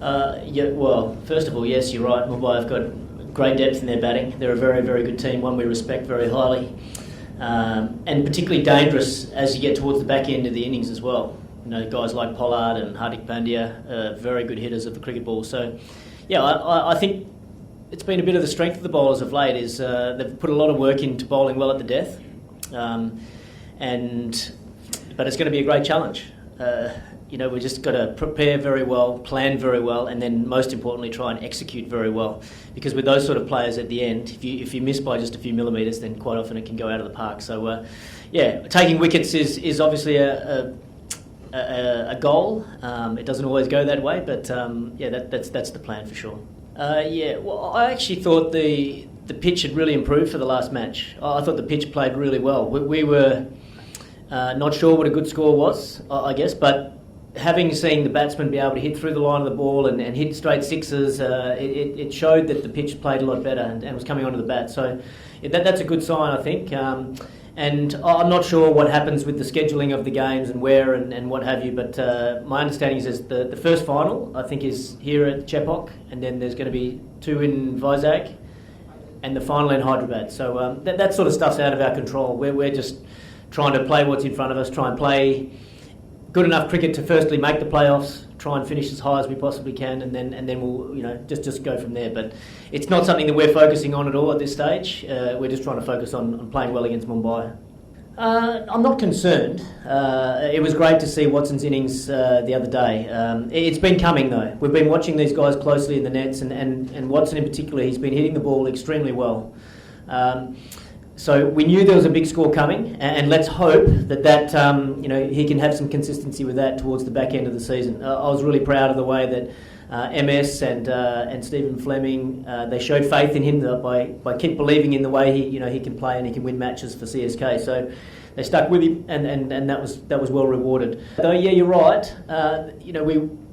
Yeah, well, first of all, yes, you're right. Mumbai have got great depth in their batting. They're a very, very good team, one we respect very highly, and particularly dangerous as you get towards the back end of the innings as well. You know, guys like Pollard and Hardik Pandya, very good hitters of the cricket ball. So, yeah, I think it's been a bit of the strength of the bowlers of late is they've put a lot of work into bowling well at the death, but it's going to be a great challenge. You know, we just got to prepare very well, plan very well, and then most importantly try and execute very well. Because with those sort of players at the end, if you miss by just a few millimetres, then quite often it can go out of the park. So, yeah, taking wickets is obviously a goal. It doesn't always go that way, but yeah, that's the plan for sure. Yeah, well, I actually thought the pitch had really improved for the last match. I thought the pitch played really well. We were not sure what a good score was, I guess, but having seen the batsmen be able to hit through the line of the ball and hit straight sixes, it showed that the pitch played a lot better and was coming onto the bat. So that's a good sign, I think. And I'm not sure what happens with the scheduling of the games and where and what have you, but my understanding is the first final, I think, is here at Chepauk, and then there's going to be 2 in Vizag, and the final in Hyderabad. So that sort of stuff's out of our control. We're just trying to play what's in front of us, try and play good enough cricket to firstly make the playoffs, try and finish as high as we possibly can, and then we'll just go from there. But it's not something that we're focusing on at all at this stage. We're just trying to focus on playing well against Mumbai. I'm not concerned. It was great to see Watson's innings the other day. It's been coming though. We've been watching these guys closely in the nets, and Watson in particular, he's been hitting the ball extremely well. So we knew there was a big score coming, and let's hope that he can have some consistency with that towards the back end of the season. I was really proud of the way that MS and Stephen Fleming they showed faith in him by keep believing in the way he can play and he can win matches for CSK. So they stuck with him, and that was well rewarded. Though yeah, you're right.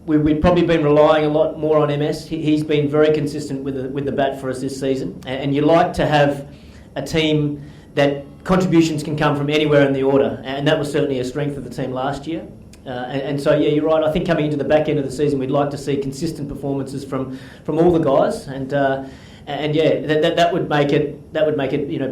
We've probably been relying a lot more on MS. He's been very consistent with the bat for us this season, and you like to have a team that contributions can come from anywhere in the order, and that was certainly a strength of the team last year. And so yeah, you're right. I think coming into the back end of the season, we'd like to see consistent performances from all the guys, and yeah, that would make it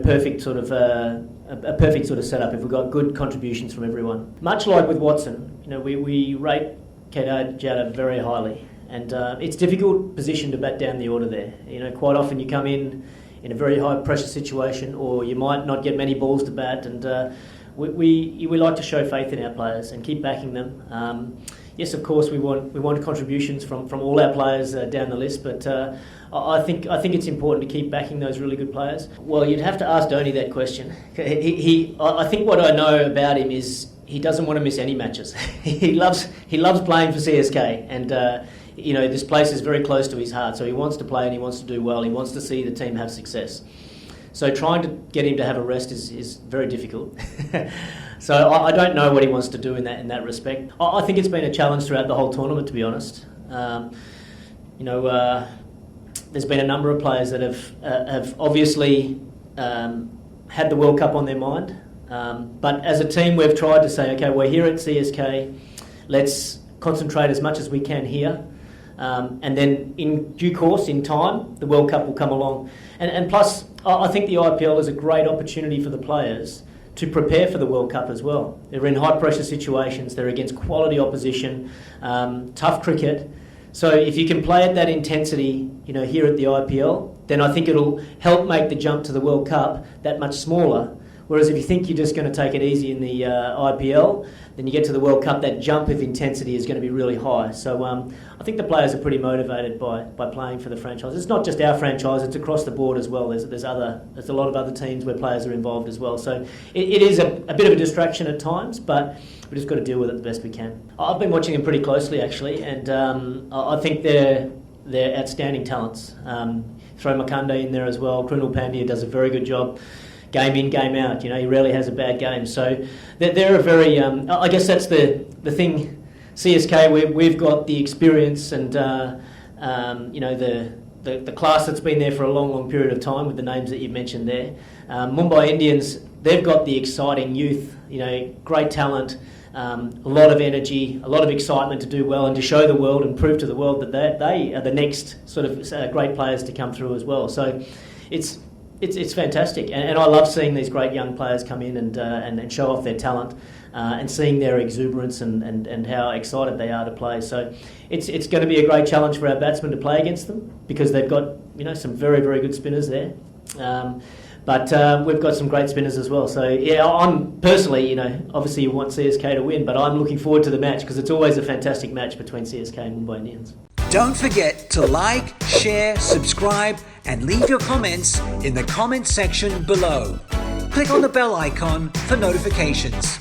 perfect sort of a perfect sort of setup if we got good contributions from everyone. Much like with Watson, we rate Jadhav very highly, and it's a difficult position to bat down the order there. Quite often you come in a very high pressure situation, or you might not get many balls to bat, and we like to show faith in our players and keep backing them. Yes, of course we want contributions from all our players down the list, but I think it's important to keep backing those really good players. Well, you'd have to ask Dhoni that question. I think what I know about him is he doesn't want to miss any matches. he loves playing for CSK, and this place is very close to his heart, so he wants to play and he wants to do well. He wants to see the team have success. So trying to get him to have a rest is very difficult. So I don't know what he wants to do in that respect. I think it's been a challenge throughout the whole tournament, to be honest. There's been a number of players that have obviously had the World Cup on their mind. But as a team, we've tried to say, okay, we're here at CSK. Let's concentrate as much as we can here. And then in due course, in time, the World Cup will come along. And plus, I think the IPL is a great opportunity for the players to prepare for the World Cup as well. They're in high pressure situations, they're against quality opposition, tough cricket. So if you can play at that intensity, here at the IPL, then I think it'll help make the jump to the World Cup that much smaller. Whereas if you think you're just going to take it easy in the IPL, then you get to the World Cup, that jump of intensity is going to be really high. So I think the players are pretty motivated by playing for the franchise. It's not just our franchise, it's across the board as well. There's a lot of other teams where players are involved as well. So it is a bit of a distraction at times, but we've just got to deal with it the best we can. I've been watching them pretty closely actually, and I think they're outstanding talents. Throw Makanda in there as well. Krunal Pandya does a very good job. Game in, game out. He rarely has a bad game. So they're a very. I guess that's the thing. CSK, we've got the experience and the class that's been there for a long period of time with the names that you've mentioned there. Mumbai Indians, they've got the exciting youth. Great talent. a lot of energy, a lot of excitement to do well and to show the world and prove to the world that they are the next sort of great players to come through as well. So it's fantastic, and I love seeing these great young players come in and show off their talent, and seeing their exuberance and how excited they are to play. So it's going to be a great challenge for our batsmen to play against them, because they've got some very, very good spinners there. But we've got some great spinners as well. So yeah, I'm personally, obviously you want CSK to win, but I'm looking forward to the match because it's always a fantastic match between CSK and Mumbai Indians. Don't forget to like, share, subscribe, and leave your comments in the comment section below. Click on the bell icon for notifications.